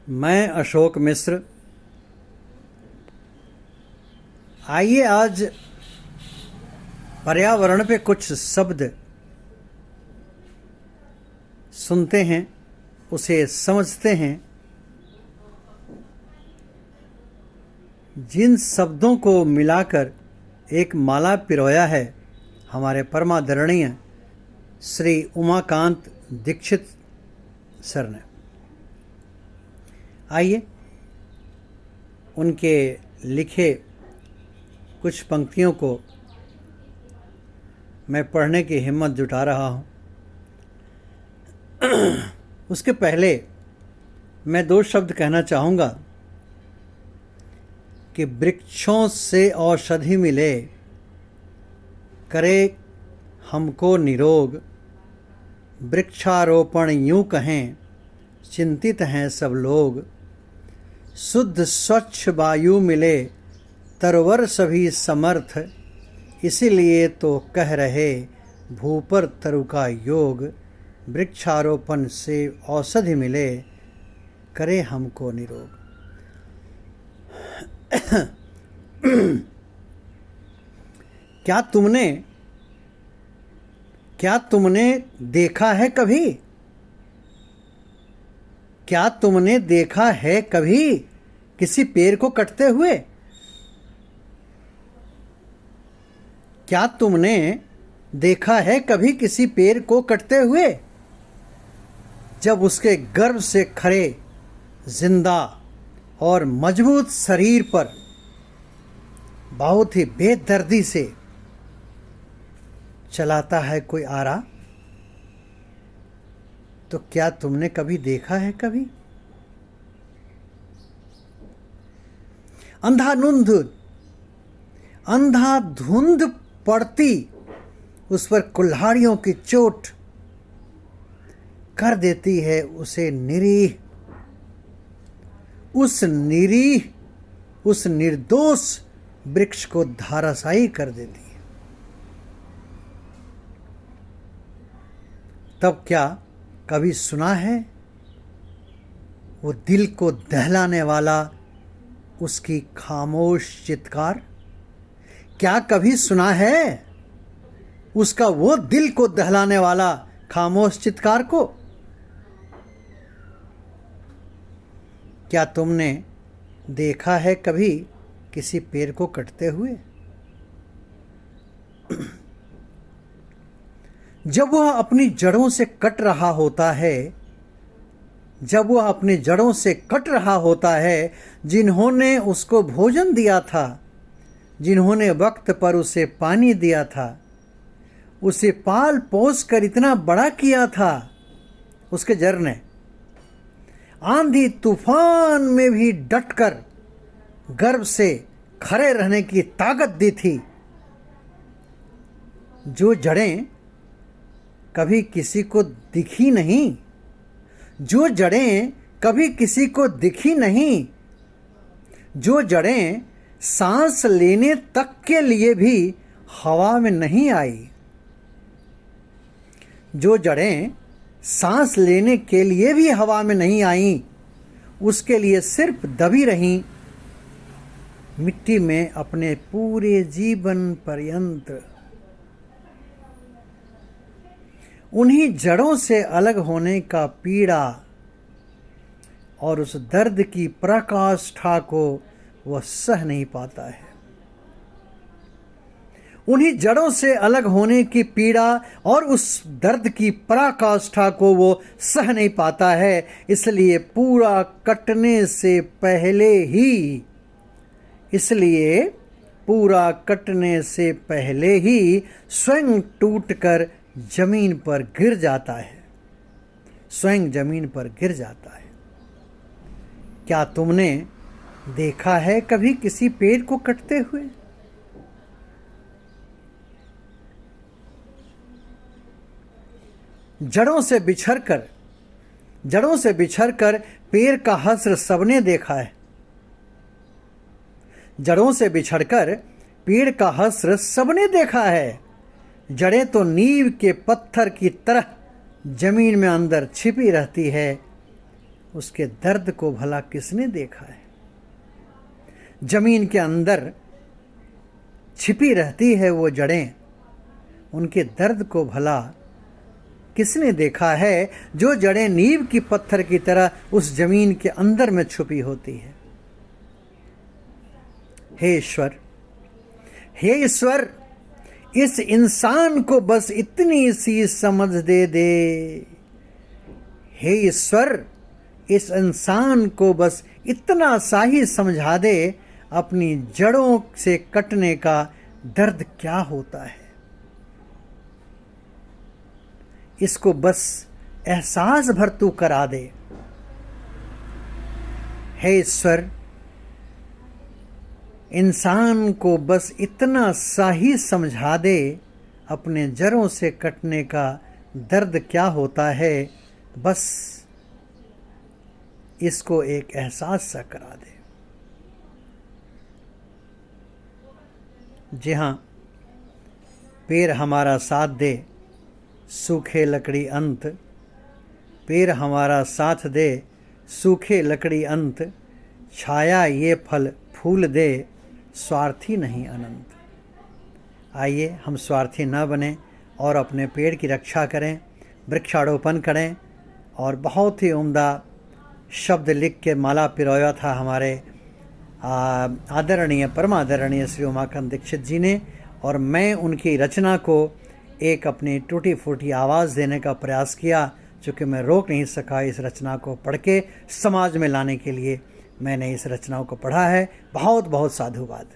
मैं अशोक मिश्र। आइए आज पर्यावरण पे कुछ शब्द सुनते हैं, उसे समझते हैं। जिन शब्दों को मिलाकर एक माला पिरोया है हमारे परमादरणीय श्री उमाकांत दीक्षित सर ने। आइए उनके लिखे कुछ पंक्तियों को मैं पढ़ने की हिम्मत जुटा रहा हूँ। उसके पहले मैं दो शब्द कहना चाहूँगा कि वृक्षों से औषधि मिले, करे हमको निरोग। वृक्षारोपण यूँ कहें, चिंतित हैं सब लोग। शुद्ध स्वच्छ वायु मिले, तरवर सभी समर्थ। इसीलिए तो कह रहे भूपर तरु का योग। वृक्षारोपण से औषधि मिले, करे हमको निरोग। क्या तुमने देखा है कभी? क्या तुमने देखा है कभी किसी पेड़ को कटते हुए? क्या तुमने देखा है कभी किसी पेड़ को कटते हुए? जब उसके गर्भ से खड़े जिंदा और मजबूत शरीर पर बहुत ही बेदर्दी से चलाता है कोई आरा, तो क्या तुमने कभी देखा है कभी? अंधाधुंध पड़ती उस पर कुल्हाड़ियों की चोट कर देती है उसे निरीह, उस निर्दोष वृक्ष को धाराशायी कर देती है। तब क्या कभी सुना है वो दिल को दहलाने वाला उसकी खामोश चित्कार? क्या कभी सुना है उसका वो दिल को दहलाने वाला खामोश चित्कार को? क्या तुमने देखा है कभी किसी पेड़ को कटते हुए? जब वह अपनी जड़ों से कट रहा होता है, जिन्होंने उसको भोजन दिया था, जिन्होंने वक्त पर उसे पानी दिया था, उसे पाल पोस कर इतना बड़ा किया था, उसके जड़ ने आंधी तूफान में भी डटकर गर्भ से खड़े रहने की ताकत दी थी। जो जड़ें कभी किसी को दिखी नहीं, जो जड़ें कभी किसी को दिखी नहीं, जो जड़ें सांस लेने तक के लिए भी हवा में नहीं आई, जो जड़ें सांस लेने के लिए भी हवा में नहीं आईं, उसके लिए सिर्फ दबी रहीं मिट्टी में अपने पूरे जीवन पर्यंत। उन्हीं जड़ों से अलग होने का पीड़ा और उस दर्द की पराकाष्ठा को वह सह नहीं पाता है। उन्हीं जड़ों से अलग होने की पीड़ा और उस दर्द की पराकाष्ठा को वो सह नहीं पाता है। इसलिए पूरा कटने से पहले ही स्वयं टूटकर जमीन पर गिर जाता है, स्वयं जमीन पर गिर जाता है। क्या तुमने देखा है कभी किसी पेड़ को कटते हुए? जड़ों से बिछड़कर पेड़ का हश्र सबने देखा है। जड़ों से बिछड़कर पेड़ का हश्र सबने देखा है। जड़ें तो नींव के पत्थर की तरह जमीन में अंदर छिपी रहती है उसके दर्द को भला किसने देखा है। जमीन के अंदर छिपी रहती है वो जड़ें, उनके दर्द को भला किसने देखा है। जो जड़ें नींव की पत्थर की तरह उस जमीन के अंदर में छुपी होती है। हे ईश्वर, हे ईश्वर, इस इंसान को बस इतनी सी समझ दे दे। हे ईश्वर, इस इंसान को बस इतना सा ही समझा दे अपनी जड़ों से कटने का दर्द क्या होता है। इसको बस एहसास भर तू करा दे। हे ईश्वर, इंसान को बस इतना सा ही समझा दे अपने जड़ों से कटने का दर्द क्या होता है। बस इसको एक एहसास सा करा दे। जी हाँ, पेड़ हमारा साथ दे, सूखे लकड़ी अंत। पेड़ हमारा साथ दे, सूखे लकड़ी अंत। छाया ये फल फूल दे, स्वार्थी नहीं अनंत। आइए हम स्वार्थी न बने और अपने पेड़ की रक्षा करें, वृक्षारोपण करें। और बहुत ही उम्दा शब्द लिख के माला पिरोया था हमारे आदरणीय परमादरणीय श्री उमाकांत दीक्षित जी ने। और मैं उनकी रचना को एक अपनी टूटी फूटी आवाज़ देने का प्रयास किया, चूँकि मैं रोक नहीं सका इस रचना को पढ़ के समाज में लाने के लिए मैंने इस रचना को पढ़ा है। बहुत बहुत साधुवाद।